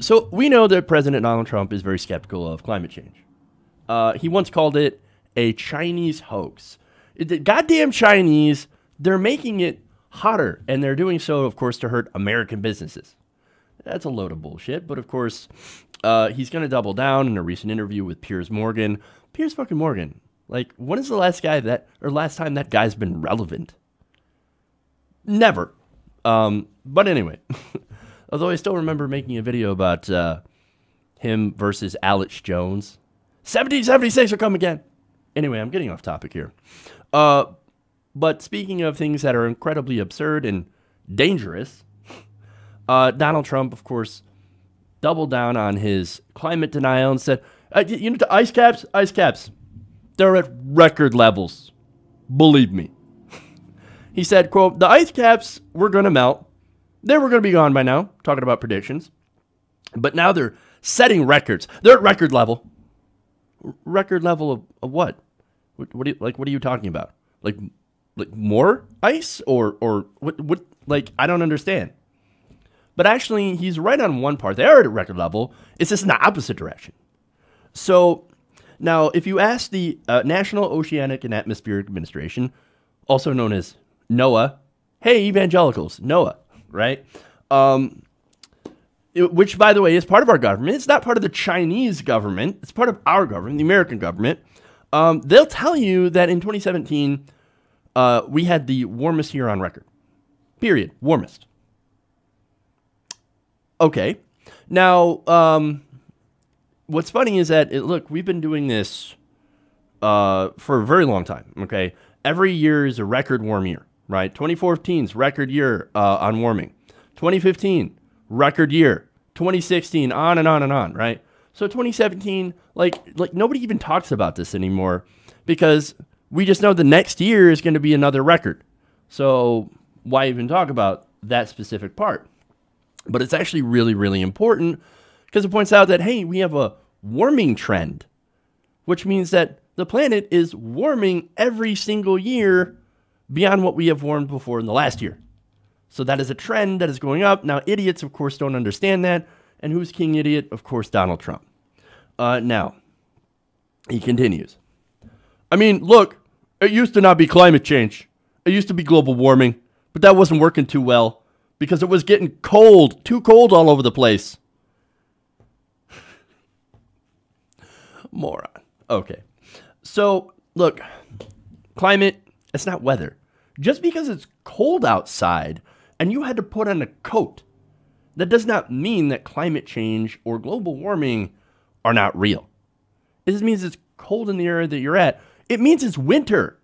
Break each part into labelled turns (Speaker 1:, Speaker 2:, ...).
Speaker 1: So we know that President Donald Trump is very skeptical of climate change. He once called it a Chinese hoax. The goddamn Chinese, they're making it hotter, and they're doing so, of course, to hurt American businesses. That's a load of bullshit, but of course, he's going to double down in a recent interview with Piers Morgan. Piers fucking Morgan. Like, when is the last time that guy's been relevant? Never. But anyway, although I still remember making a video about him versus Alex Jones. 1776 will come again. Anyway, I'm getting off topic here. But speaking of things that are incredibly absurd and dangerous, Donald Trump, of course, doubled down on his climate denial and said, you know, the ice caps, they're at record levels. Believe me. He said, quote, the ice caps were going to melt. They were going to be gone by now, talking about predictions. But now they're setting records. They're at record level. Record level of what? What are you talking about? Like more ice or what? Like, I don't understand. But actually, he's right on one part. They are at a record level. It's just in the opposite direction. So now, if you ask the National Oceanic and Atmospheric Administration, also known as NOAA, hey, evangelicals, NOAA, right? Which, by the way, is part of our government. It's not part of the Chinese government. It's part of our government, the American government. They'll tell you that in 2017, we had the warmest year on record. Period. Warmest. Okay. Now, what's funny is that, look, we've been doing this for a very long time, okay? Every year is a record warm year, right? 2014's record year on warming. 2015, record year. 2016, on and on and on, right? So 2017, like nobody even talks about this anymore because we just know the next year is going to be another record. So why even talk about that specific part? But it's actually really, really important because it points out that, hey, we have a warming trend, which means that the planet is warming every single year beyond what we have warmed before in the last year. So that is a trend that is going up. Now, idiots, of course, don't understand that. And who's king idiot? Of course, Donald Trump. Now, he continues. I mean, look, it used to not be climate change. It used to be global warming. But that wasn't working too well because it was getting cold, too cold all over the place. Moron. Okay. So, look, climate, it's not weather. Just because it's cold outside and you had to put on a coat, that does not mean that climate change or global warming are not real. It just means it's cold in the area that you're at. It means it's winter.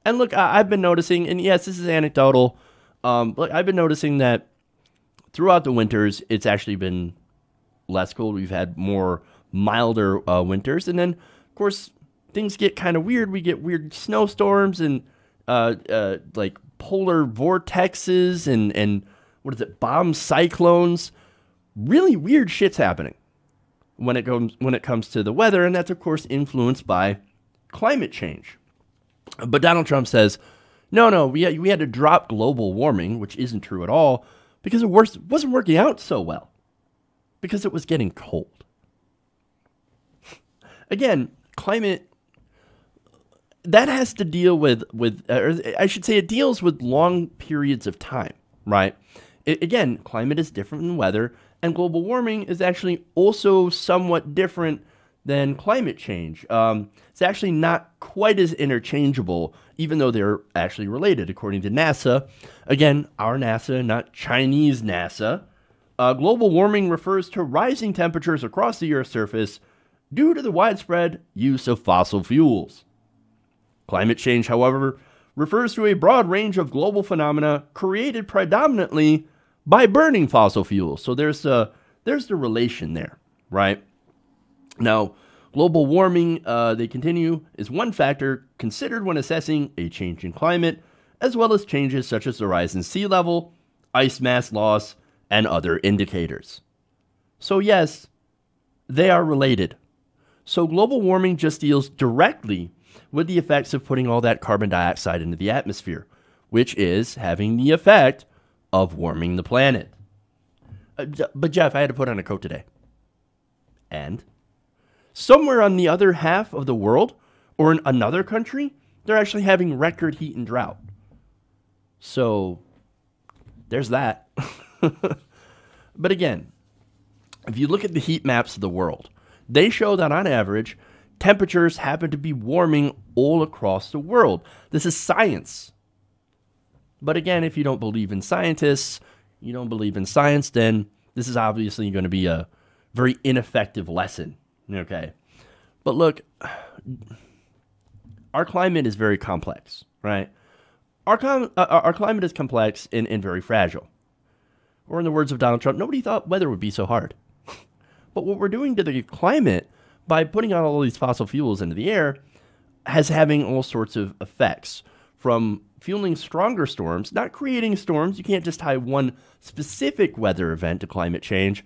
Speaker 1: And look, I've been noticing, and yes, this is anecdotal. Look, I've been noticing that throughout the winters, it's actually been less cold. We've had more milder winters. And then, of course, things get kind of weird. We get weird snowstorms and like polar vortexes and what is it, bomb cyclones. Really weird shit's happening when it comes to the weather, and that's, of course, influenced by climate change. But Donald Trump says, no, we had to drop global warming, which isn't true at all, because it wasn't working out so well, because it was getting cold. Again, climate, that has to deal with or I should say it deals with long periods of time, right? Again, climate is different than weather, and global warming is actually also somewhat different than climate change. It's actually not quite as interchangeable, even though they're actually related, according to NASA. Again, our NASA, not Chinese NASA. Global warming refers to rising temperatures across the Earth's surface due to the widespread use of fossil fuels. Climate change, however, refers to a broad range of global phenomena created predominantly by burning fossil fuels. So there's the relation there, right? Now, global warming, they continue, is one factor considered when assessing a change in climate, as well as changes such as the rise in sea level, ice mass loss, and other indicators. So yes, they are related. So global warming just deals directly with the effects of putting all that carbon dioxide into the atmosphere, which is having the effect of warming the planet. But Jeff, I had to put on a coat today. And somewhere on the other half of the world, or in another country, they're actually having record heat and drought. So there's that. But again, if you look at the heat maps of the world, they show that on average, temperatures happen to be warming all across the world. This is science. But again, if you don't believe in scientists, you don't believe in science, then this is obviously going to be a very ineffective lesson. Okay. But look, our climate is very complex, right? Our climate is complex and very fragile. Or in the words of Donald Trump, nobody thought weather would be so hard. But what we're doing to the climate by putting out all these fossil fuels into the air has having all sorts of effects, from fueling stronger storms, not creating storms. You can't just tie one specific weather event to climate change,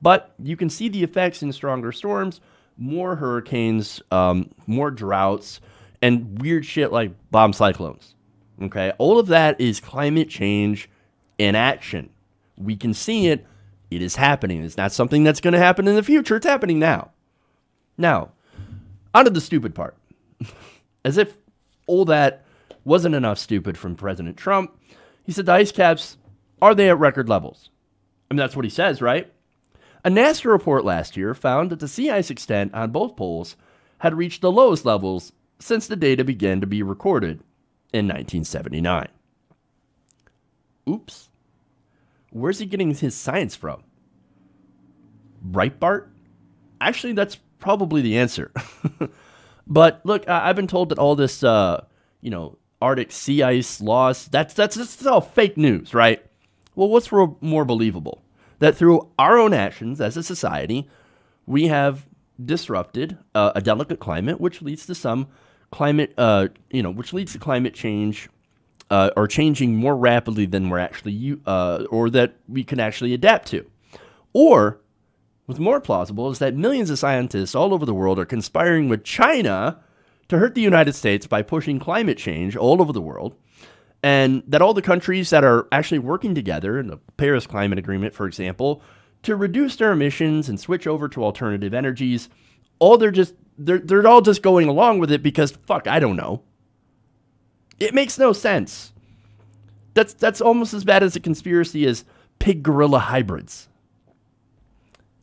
Speaker 1: but you can see the effects in stronger storms, more hurricanes, more droughts, and weird shit like bomb cyclones. Okay, all of that is climate change in action. We can see it. It is happening. It's not something that's going to happen in the future. It's happening now. Now, on to the stupid part. As if all that wasn't enough stupid from President Trump, he said the ice caps, are they at record levels? I mean, that's what he says, right? A NASA report last year found that the sea ice extent on both poles had reached the lowest levels since the data began to be recorded in 1979. Oops. Where's he getting his science from? Breitbart? Actually, that's probably the answer. But look, I've been told that all this, Arctic sea ice loss, that's all fake news, right? Well, what's more believable? That through our own actions as a society, we have disrupted a delicate climate, which leads to some climate, which leads to climate change, or changing more rapidly than we're actually, or that we can actually adapt to. Or, what's more plausible is that millions of scientists all over the world are conspiring with China to hurt the United States by pushing climate change all over the world, and that all the countries that are actually working together in the Paris Climate Agreement, for example, to reduce their emissions and switch over to alternative energies, they're all just going along with it because, fuck, I don't know. It makes no sense. That's almost as bad as a conspiracy as pig-gorilla hybrids.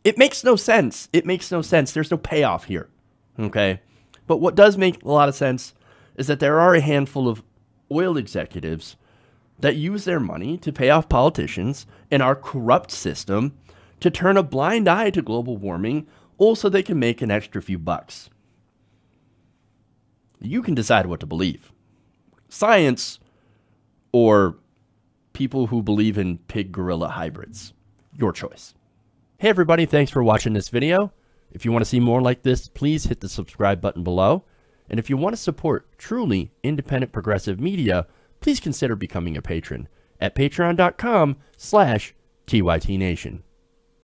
Speaker 1: It makes no sense. It makes no sense. There's no payoff here. Okay? But what does make a lot of sense is that there are a handful of oil executives that use their money to pay off politicians in our corrupt system to turn a blind eye to global warming, also they can make an extra few bucks. You can decide what to believe. Science or people who believe in pig-gorilla hybrids. Your choice. Hey everybody, thanks for watching this video. If you want to see more like this, please hit the subscribe button below. And if you want to support truly independent progressive media, please consider becoming a patron at patreon.com/TYTNation.